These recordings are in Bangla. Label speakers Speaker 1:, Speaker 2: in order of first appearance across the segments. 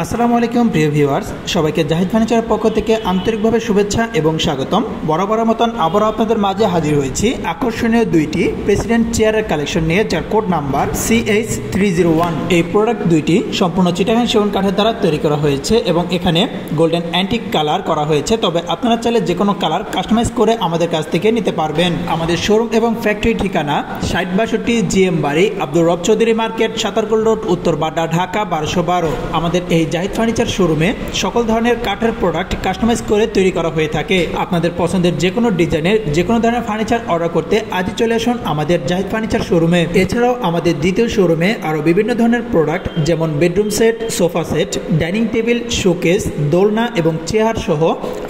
Speaker 1: আসসালামু আলাইকুম প্রিয় ভিউয়ার্স, সবাইকে জাহিদ ফার্নিচারের পক্ষ থেকে আন্তরিকভাবে শুভেচ্ছা এবং স্বাগতম। বরাবরের মতন আবারও আপনাদের মাঝে হাজির হয়েছি আকর্ষণীয় দুইটি প্রেসিডেন্ট চেয়ারের কালেকশন নিয়ে, যার কোড নাম্বার CH301। এই প্রোডাক্ট দুইটি সম্পূর্ণ চিটাগাং সেগুন কাঠের দ্বারা তৈরি করা হয়েছে এবং এখানে গোল্ডেন অ্যান্টিক কালার করা হয়েছে। তবে আপনারা চাইলে যে কোনো কালার কাস্টমাইজ করে আমাদের কাছ থেকে নিতে পারবেন। আমাদের শোরুম এবং ফ্যাক্টরি ঠিকানা 6062 GM বাড়ি, আব্দুর রব চৌধুরী মার্কেট, সাতারকুল রোড, উত্তর বাড্ডা, ঢাকা 1212। আমাদের এই জাহিদ ফার্নিচার শোরুমে সকল ধরনের কাঠের প্রোডাক্ট কাস্টমাইজ করে তৈরি করা হয়ে থাকে। আপনাদের পছন্দের যে কোনো ডিজাইনের যে কোনো ধরনের ফার্নিচার অর্ডার করতে আজই চলে আসুন আমাদের জাহিদ ফার্নিচার শোরুমে। এছাড়াও আমাদের দ্বিতীয় শোরুমে আরও বিভিন্ন ধরনের প্রোডাক্ট যেমন bedroom set, sofa set, dining table, showcase, দোলনা এবং চেয়ার সহ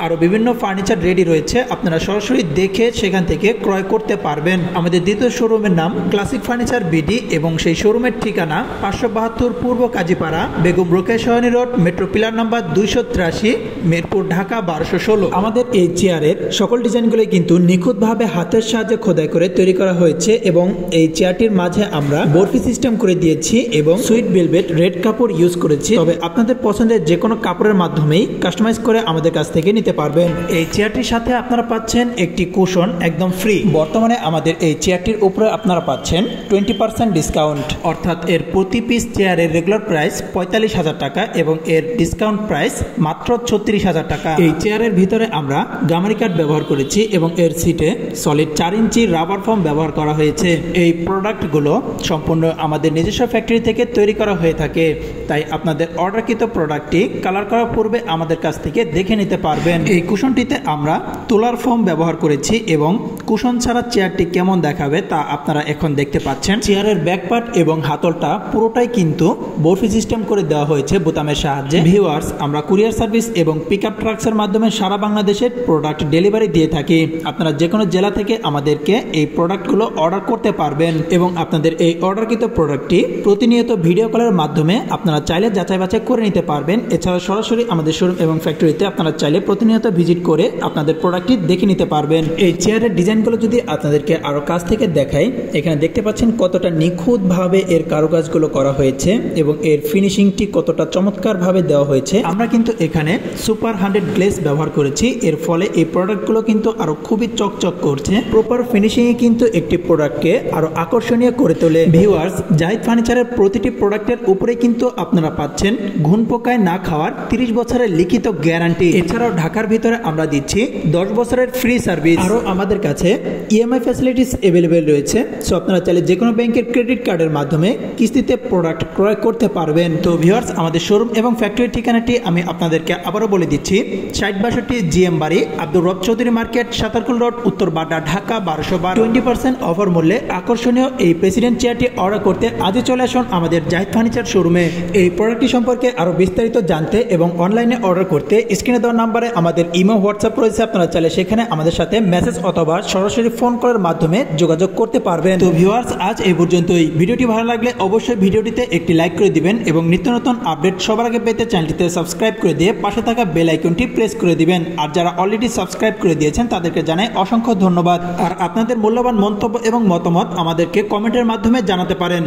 Speaker 1: আরও বিভিন্ন ফার্নিচার রেডি রয়েছে। আপনারা সরাসরি দেখে সেখান থেকে ক্রয় করতে পারবেন। আমাদের দ্বিতীয় শোরুমের নাম ক্লাসিক ফার্নিচার বিডি এবং সেই শোরুমের ঠিকানা 572 পূর্ব Kazipara, Begum Rokeya Sarani road, metro pillar number 283, Mirpur, Dhaka 1216। আমাদের এই চেয়ারের সকল ডিজাইনগুলো কিন্তু নিখুঁতভাবে হাতের সাহায্যে খোদাই করে তৈরি করা হয়েছে এবং এই চেয়ারটির মাঝে আমরা বরফি সিস্টেম করে দিয়েছি এবং সুইট ভেলভেট রেড কাপড় ইউজ করেছি। তবে আপনাদের পছন্দের যে কোনো কাপড়ের মাধ্যমেই কাস্টমাইজ করে আমাদের কাছ থেকে নিতে পারবেন। এই চেয়ারটির সাথে আপনারা পাচ্ছেন একটি কুশন একদম ফ্রি। বর্তমানে আমাদের এই চেয়ারটির উপরে আপনারা পাচ্ছেন 20% ডিসকাউন্ট, অর্থাৎ এর প্রতি পিস চেয়ারের রেগুলার প্রাইস 45,000 টাকা এবং এর ডিসকাউন্ট প্রাইস মাত্র 36,000 টাকা। এই চেয়ারের ভিতরে আমরা গামারি কাঠ ব্যবহার করেছি এবং এর সিটে সলিড 4 ইঞ্চি রাবার ফোম ব্যবহার করা হয়েছে। এই প্রোডাক্টগুলো সম্পূর্ণ আমাদের নিজস্ব ফ্যাক্টরি থেকে তৈরি করা হয়ে থাকে, তাই আপনাদের অর্ডারকৃত প্রোডাক্টটি কালার করার পূর্বে আমাদের কাছ থেকে দেখে নিতে পারবেন। এই কুশনটিতে আমরা তুলার ফোম ব্যবহার করেছি এবং কুশন ছাড়া চেয়ারটি কেমন দেখাবে তা আপনারা এখন দেখতে পাচ্ছেন। চেয়ারের ব্যাকপার্ট এবং হাতলটা পুরোটাই কিন্তু বরফি সিস্টেম করে দেওয়া হয়েছে বোতামের সাহায্যে। ভিউয়ার্স, আমরা কুরিয়ার সার্ভিস এবং পিকআপ ট্রাকসের মাধ্যমে সারা বাংলাদেশের প্রোডাক্ট ডেলিভারি দিয়ে থাকি। আপনারা যে কোনো জেলা থেকে আমাদেরকে এই প্রোডাক্টগুলো অর্ডার করতে পারবেন এবং আপনাদের এই অর্ডারকৃত প্রোডাক্টটি প্রতিনিয়ত ভিডিও কলের মাধ্যমে আপনারা চাইলে যাচাই বাছাই করে নিতে পারবেন। এছাড়া সরাসরি আমাদের শোরুম এবং ফ্যাক্টরিতে আপনারা চাইলে প্রতিনিয়ত ভিজিট করে আপনাদের প্রোডাক্টটি দেখে নিতে পারবেন। এই চেয়ারের ডিজাইনগুলো যদি আপনাদেরকে আরও কাছ থেকে দেখাই, এখানে দেখতে পাচ্ছেন কতটা নিখুঁতভাবে এর কারুকাজগুলো করা হয়েছে এবং এর ফিনিশিংটি কতটা চমৎকারভাবে দেওয়া হয়েছে। আমরা কিন্তু এখানে সুপার 100 গ্লেজ ব্যবহার করেছি, এর ফলে এই প্রোডাক্টগুলো কিন্তু আরো খুবই চকচক করছে। প্রপার ফিনিশিংয়ে কিন্তু একটি প্রোডাক্টকে আরো আকর্ষণীয় করে তোলে। ভিউয়ার্স, জাহিদ ফার্নিচারের প্রতিটি প্রোডাক্টের উপরে কিন্তু আপনারা পাচ্ছেন ঘুণ পোকায় না খাওয়ার 30 বছরের লিখিত গ্যারান্টি। এছাড়াও ঢাকার ভিতরে আমরা দিচ্ছি 10 বছরের ফ্রি সার্ভিস। আরও আমাদের কাছে EMI ফ্যাসিলিটিস অ্যাভেলেবেল রয়েছে, সো আপনারা চাইলে যে কোনো ব্যাংকের ক্রেডিট কার্ডের মাধ্যমে কিস্তিতে প্রোডাক্ট ক্রয় করতে পারবেন। তো ভিউয়ার্স, আমাদের শোরুম এবং ফ্যাক্টরি ঠিকানাটি আমি আপনাদেরকে আবারও বলে দিচ্ছি। 6062 GM বাড়ি, আব্দুর রব চৌধুরী মার্কেট, সাতারকুল রোড, উত্তর বাড্ডা, ঢাকা 1212। 20% অফার মূল্যে আকর্ষণীয় এই প্রেসিডেন্ট চেয়ারটি অর্ডার করতে আজই চলে আসুন আমাদের জাহিদ ফার্নিচার শোরুমে। এই প্রোডাক্টটি সম্পর্কে আরও বিস্তারিত জানতে এবং অনলাইনে অর্ডার করতে স্ক্রিনে দেওয়া নাম্বারে আমাদের ইমো, হোয়াটসঅ্যাপ রয়েছে। আপনারা চাইলে সেখানে আমাদের সাথে মেসেজ অথবা সরাসরি ফোন কলের মাধ্যমে যোগাযোগ করতে পারবেন। তো ভিউয়ার্স, আজ এই পর্যন্তই। ভিডিওটি ভালো লাগলে অবশ্যই ভিডিওটিতে একটি লাইক করে দিবেন এবং নিত্য নতুন আপডেট সবার আগে পেতে চ্যানেলটিতে সাবস্ক্রাইব করে দিয়ে পাশে থাকা বেল আইকনটি প্রেস করে দিবেন। আর যারা অলরেডি সাবস্ক্রাইব করে দিয়েছেন তাদেরকে জানাই অসংখ্য ধন্যবাদ। আর আপনাদের মূল্যবান মন্তব্য এবং মতামত আমাদেরকে কমেন্টের মাধ্যমে জানাতে পারেন।